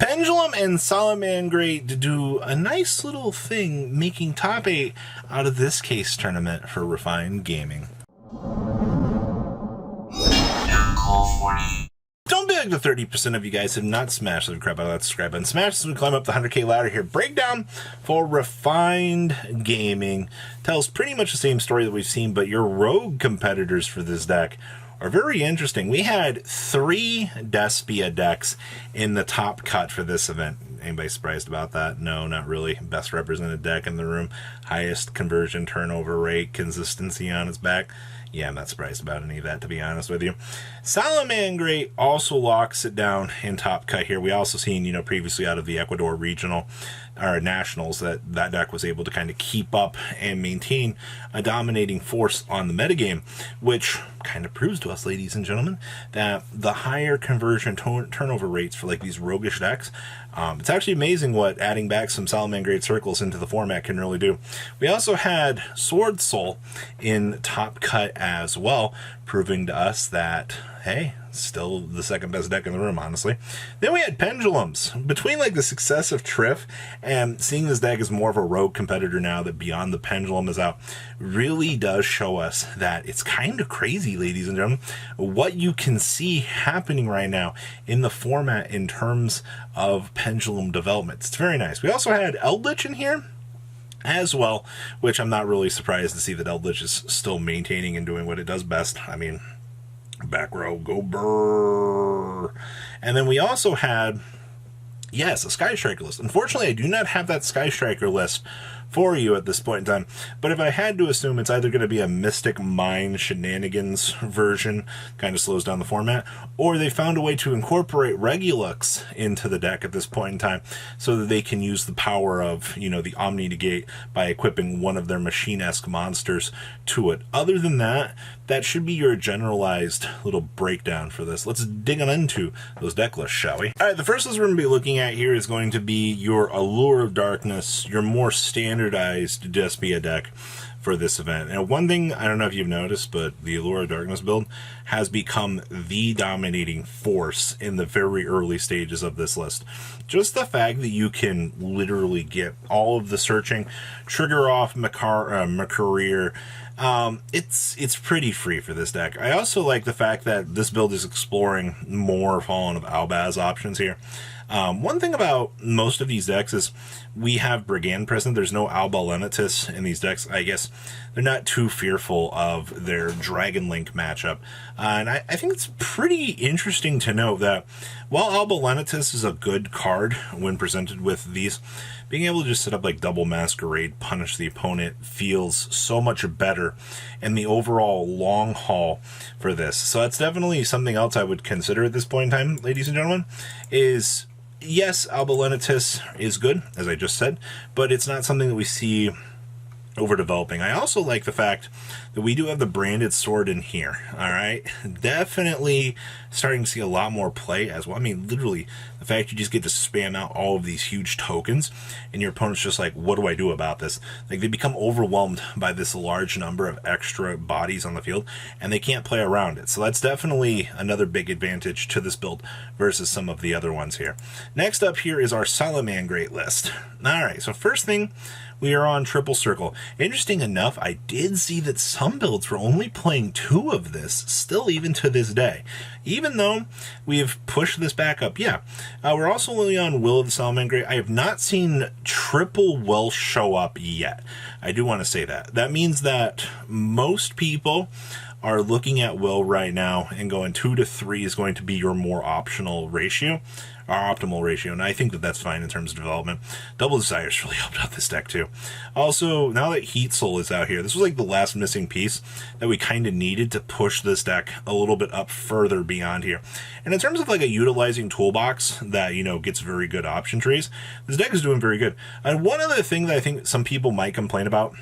Pendulum and Salamander Great to do a nice little thing, making top 8 out of this case tournament for Refined Gaming. Don't be like the 30% of you guys have not smashed the crap out of that subscribe button. Smash as we climb up the 100k ladder here. Breakdown for Refined Gaming tells pretty much the same story that we've seen, but your rogue competitors for this deck are very interesting. We had 3 Despia decks in the top cut for this event. Anybody surprised about that? No, not really. Best represented deck in the room. Highest conversion turnover rate, consistency on its back. Yeah, I'm not surprised about any of that, to be honest with you. Salamander Great also locks it down in top cut here. We also seen, previously out of the Ecuador regional or nationals that deck was able to kind of keep up and maintain a dominating force on the metagame, which kind of proves to us, ladies and gentlemen, that the higher conversion turnover rates for like these roguish decks, it's actually amazing what adding back some Salamander Great circles into the format can really do. We also had Sword Soul in top cut as well, proving to us that, hey, still the second best deck in the room, honestly. Then we had Pendulums. Between like the success of Triff and seeing this deck as more of a rogue competitor now that Beyond the Pendulum is out, really does show us that it's kind of crazy, ladies and gentlemen, what you can see happening right now in the format in terms of Pendulum development. It's very nice. We also had Eldritch in here as well, which I'm not really surprised to see that Eldritch is still maintaining and doing what it does best. I mean, back row, go brrrr. And then we also had, yes, a Sky Striker list. Unfortunately, I do not have that Sky Striker list for you at this point in time, but if I had to assume, it's either going to be a Mystic Mine Shenanigans version, kind of slows down the format, or they found a way to incorporate Regulux into the deck at this point in time so that they can use the power of, the Omni Negate by equipping one of their machine-esque monsters to it. Other than that, that should be your generalized little breakdown for this. Let's dig on into those deck lists, shall we? All right, the first list we're going to be looking at here is going to be your Allure of Darkness, your more standardized Despia deck for this event. And one thing, I don't know if you've noticed, but the Allure of Darkness build has become the dominating force in the very early stages of this list. Just the fact that you can literally get all of the searching, trigger off Macareer, it's pretty free for this deck. I also like the fact that this build is exploring more Fallen of Albaz options here. One thing about most of these decks is we have Brigand present. There's no Alba Lenitus in these decks. I guess they're not too fearful of their Dragon Link matchup. And I think it's pretty interesting to note that while Alba Lenitus is a good card when presented with these, being able to just set up like double Masquerade, punish the opponent, feels so much better in the overall long haul for this. So that's definitely something else I would consider at this point in time, ladies and gentlemen, is yes, Alba Lenitus is good, as I just said, but it's not something that we see overdeveloping. I also like the fact that we do have the branded sword in here. All right, definitely starting to see a lot more play as well. I mean, literally, the fact you just get to spam out all of these huge tokens, and your opponent's just like, "What do I do about this?" Like they become overwhelmed by this large number of extra bodies on the field, and they can't play around it. So that's definitely another big advantage to this build versus some of the other ones here. Next up here is our Salamander Great list. All right, so first thing, we are on Triple Circle. Interesting enough, I did see that some builds were only playing 2 of this, still even to this day. Even though we have pushed this back up, yeah. We're also only on Will of the Salamander Great. I have not seen Triple Will show up yet. I do want to say that. That means that most people are looking at Will right now and going 2 to 3 is going to be your more optional ratio, our optimal ratio, and I think that that's fine in terms of development. Double Desires really helped out this deck too. Also, now that Heat Soul is out here, this was like the last missing piece that we kind of needed to push this deck a little bit up further beyond here. And in terms of like a utilizing toolbox that, gets very good option trees, this deck is doing very good. And one other thing that I think some people might complain about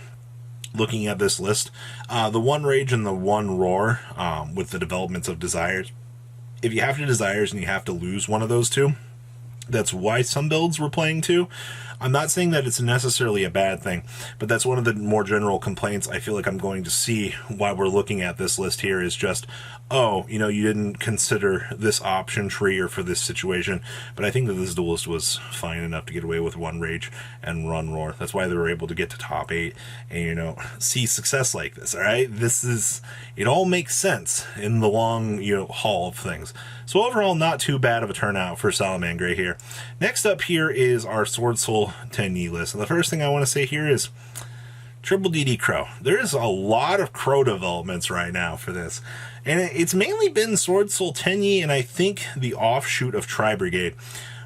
looking at this list, the one Rage and the one Roar with the developments of Desires. If you have to Desires and you have to lose one of those two, that's why some builds were playing 2. I'm not saying that it's necessarily a bad thing, but that's one of the more general complaints I feel like I'm going to see while we're looking at this list here is just, oh, you know, you didn't consider this option tree or for this situation. But I think that this duelist was fine enough to get away with one rage and run roar. That's why they were able to get to top 8 and, you know, see success like this. All right, it all makes sense in the long, you know, haul of things. So overall, not too bad of a turnout for Salamander Great here. Next up here is our Sword Soul Tourney list. And the first thing I want to say here is Triple DD Crow. There is a lot of Crow developments right now for this. And it's mainly been Sword Soul Tourney and I think the offshoot of Tri Brigade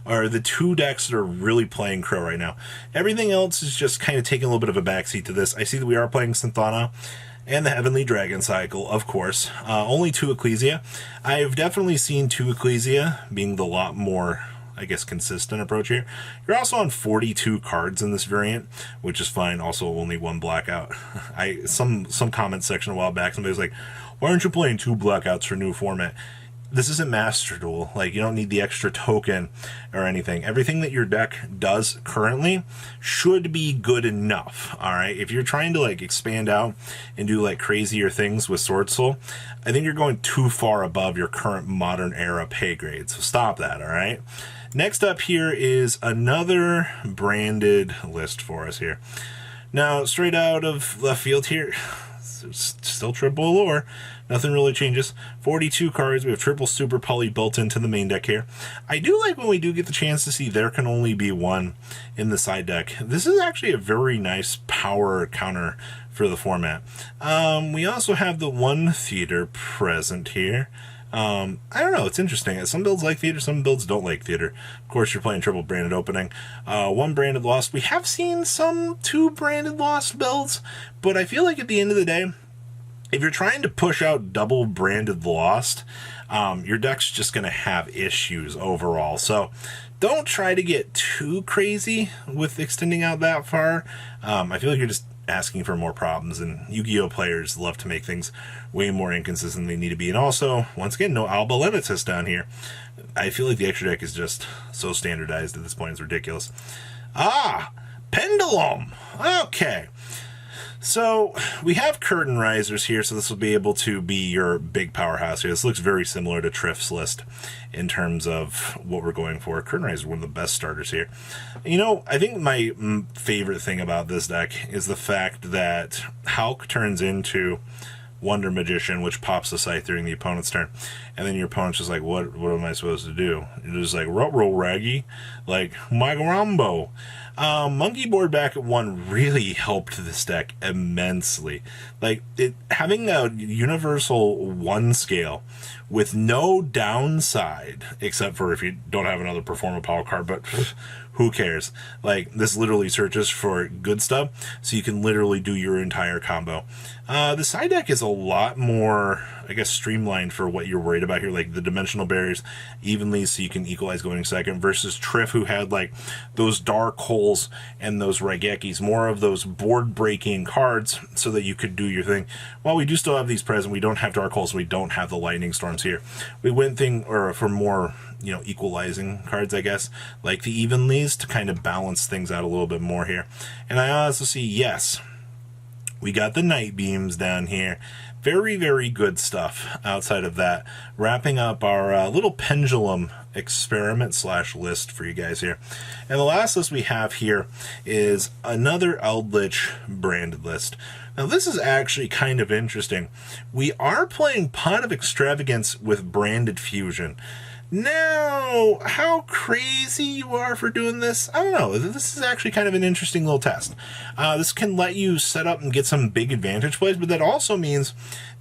are the two decks that are really playing Crow right now. Everything else is just kind of taking a little bit of a backseat to this. I see that we are playing Synthana and the Heavenly Dragon Cycle, of course. Only 2 Ecclesia. I've definitely seen 2 Ecclesia being the lot more, I guess, consistent approach here. You're also on 42 cards in this variant, which is fine. Also, only 1 blackout. Some comment section a while back, somebody was like, why aren't you playing 2 blackouts for new format? This isn't Master Duel. Like, you don't need the extra token or anything. Everything that your deck does currently should be good enough, all right? If you're trying to, like, expand out and do, like, crazier things with Sword Soul, I think you're going too far above your current modern era pay grade, so stop that, all right? Next up here is another branded list for us here. Now, straight out of left field here, still triple Allure. Nothing really changes. 42 cards. We have triple Super Poly built into the main deck here. I do like when we do get the chance to see there can only be 1 in the side deck. This is actually a very nice power counter for the format. We also have the 1 theater present here. I don't know, it's interesting. Some builds like theater, some builds don't like theater. Of course, you're playing triple branded opening. 1 branded lost. We have seen some 2 branded lost builds, but I feel like at the end of the day, if you're trying to push out double branded lost, your deck's just going to have issues overall. So don't try to get too crazy with extending out that far. I feel like you're just asking for more problems, and Yu-Gi-Oh! Players love to make things way more inconsistent than they need to be. And also, once again, no Alba Limitus down here. I feel like the extra deck is just so standardized at this point, it's ridiculous. Pendulum! Okay. So we have Curtain Risers here, so this will be able to be your big powerhouse here. This looks very similar to Triff's list in terms of what we're going for. Curtain Riser is one of the best starters here. You know, I think my favorite thing about this deck is the fact that Hulk turns into Wonder Magician, which pops the scythe during the opponent's turn. And then your opponent's just like, what am I supposed to do? You're just like, roll raggy, like, Magarambo. Monkey board back at 1 really helped this deck immensely. Like, having a universal 1 scale with no downside, except for if you don't have another Performa Power card, but who cares? Like, this literally searches for good stuff, so you can literally do your entire combo. The side deck is a lot more, I guess, streamlined for what you're worried about here, like the dimensional barriers evenly so you can equalize going second, versus Triff, who had, like, those dark holes and those Raigekis, more of those board-breaking cards so that you could do your thing. While we do still have these present, we don't have dark holes, we don't have the lightning storms here. We went for more, you know, equalizing cards, I guess, like the evenlies to kind of balance things out a little bit more here. And I also see, yes, we got the Night Beams down here. Very, very good stuff outside of that. Wrapping up our little Pendulum Experiment / list for you guys here. And the last list we have here is another Eldritch branded list. Now, this is actually kind of interesting. We are playing Pot of Extravagance with branded fusion. Now, how crazy you are for doing this, I don't know. This is actually kind of an interesting little test. This can let you set up and get some big advantage plays, but that also means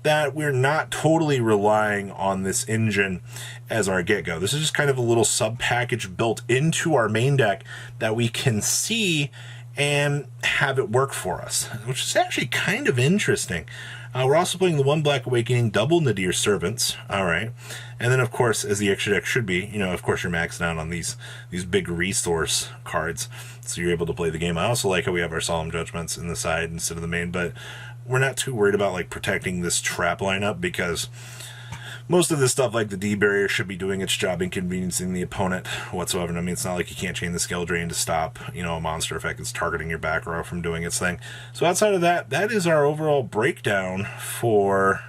that we're not totally relying on this engine as our get-go. This is just kind of a little sub-package built into our main deck that we can see and have it work for us, which is actually kind of interesting. We're also playing the 1 Black Awakening, double Nadir Servants, all right. And then, of course, as the extra deck should be, you know, of course, you're maxed out on these big resource cards, so you're able to play the game. I also like how we have our Solemn Judgments in the side instead of the main, but we're not too worried about, like, protecting this trap lineup because most of this stuff, like the D barrier, should be doing its job, inconveniencing the opponent whatsoever. I mean, it's not like you can't chain the skill drain to stop, you know, a monster effect that's targeting your back row from doing its thing. So outside of that, that is our overall breakdown for,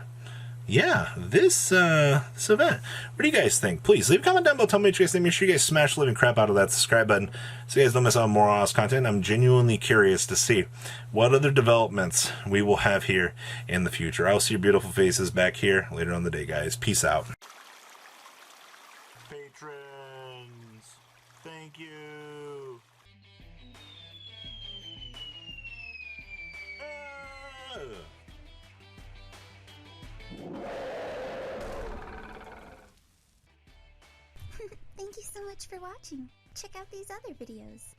yeah, this event. What do you guys think? Please leave a comment down below. Tell me what you guys think. Make sure you guys smash the living crap out of that subscribe button so you guys don't miss out on more awesome content. I'm genuinely curious to see what other developments we will have here in the future. I'll see your beautiful faces back here later on the day, guys. Peace out. Patrons, thank you. Thank you so much for watching. Check out these other videos.